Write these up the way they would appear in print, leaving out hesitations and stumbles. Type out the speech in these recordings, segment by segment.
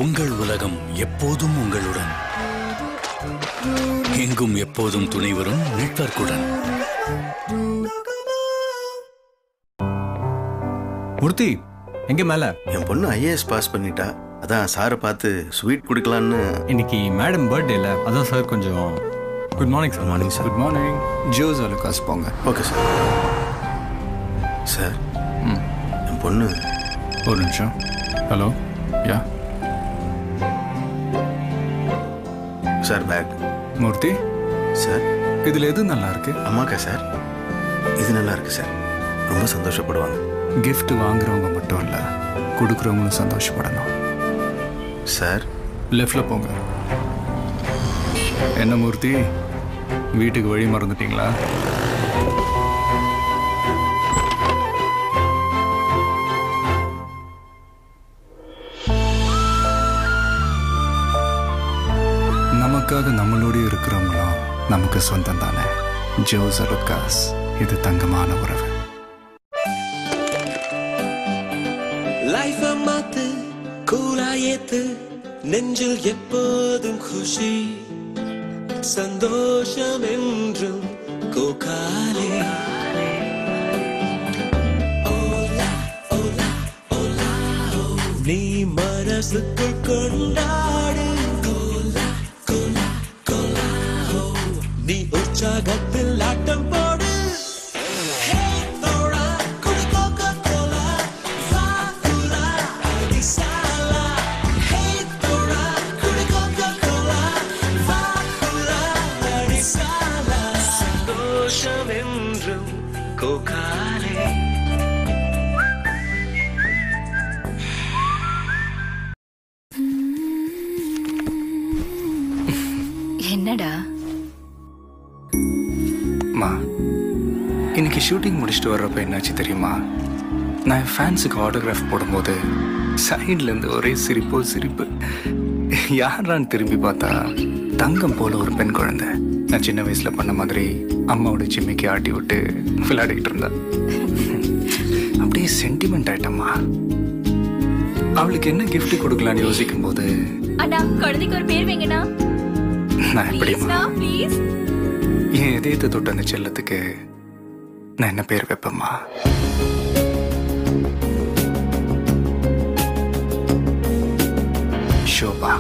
உங்கள் உலகம் எப்போதும் உங்களுடன், எங்கும் எப்போதும் துணை வரும் நெட்வொர்க்குடன். மூர்த்தி எங்க மேல? என் பொண்ணு ஐஏஎஸ் பாஸ் பண்ணிட்டா. அதான் சாரை பார்த்து ஸ்வீட் கொடுக்கலான்னு. இன்னைக்கு மேடம் பர்த்டே இல்லை, அதான் சார் கொஞ்சம். Good morning sir. Morning sir. Good morning. Jos Alukkas போங்க. Okay sir. சார் என் பொண்ணு. ஒரு நிமிஷம். Hello. Yeah sir bag. Murthy sir இதில் எது நல்லா இருக்கு? அம்மாக்கா சார், இது நல்லா இருக்கு சார். ரொம்ப சந்தோஷப்படுவாங்க. கிஃப்ட் வாங்குறவங்க மட்டும் இல்லை, கொடுக்குறவங்களும் சந்தோஷப்படணும் சார். லெஃப்டில் போங்க. என்ன மூர்த்தி, வீட்டுக்கு வழி மறந்துட்டீங்களா? நமக்காக நம்மளோட இருக்கிறவங்களும் நமக்கு சொந்தம் தானே. ஜோஸ் அலுகாஸ், இது தங்கமான உறவு. லைஃப் மாத்து கூலாயேத்து, நெஞ்சில் எப்போதும் குஷி, சந்தோஷம் என்றும் கோகாலே. நீ மனசுக்குள் கொண்டாடு, நீ உற்சாகத்தில் ஆட்டம் போடு. சந்தோஷம் என்றும் கோகாலே. என்னடா? மா, இன்னைக்கு ஷூட்டிங் முடிச்சுட்டு வர்றப்ப என்னாச்சு தெரியுமா? நான் என் ஃபேன்ஸுக்கு ஆட்டோகிராஃப் போடும்போது சைட்லேருந்து ஒரே சிரிப்பு. யாரான்னு திரும்பி பார்த்தா தங்கம் போல ஒரு பெண் குழந்தை. நான் சின்ன வயசில் பண்ண மாதிரி அம்மாவோட ஜிம்மிக்கு ஆட்டி விட்டு விளையாடிக்கிட்டு இருந்தேன். அப்படியே சென்டிமெண்ட் ஆயிட்டம்மா. அவளுக்கு என்ன கிஃப்ட் கொடுக்கலான்னு யோசிக்கும் போது, அண்ணா குழந்தைக்கு ஒரு பேர் வைங்கண்ணா. நான் எப்படிமா ப்ளீஸ் என் இதயத்தை தொட்ட அந்த செல்லத்துக்கு நான் என்ன பேர் வைப்பேம்மா? ஷோபா,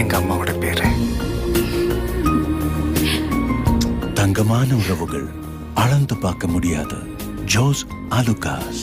எங்க அம்மாவோட பேரு. தங்கமான உறவுகள் அளந்து பார்க்க முடியாது. ஜோஸ் அலுகாஸ்.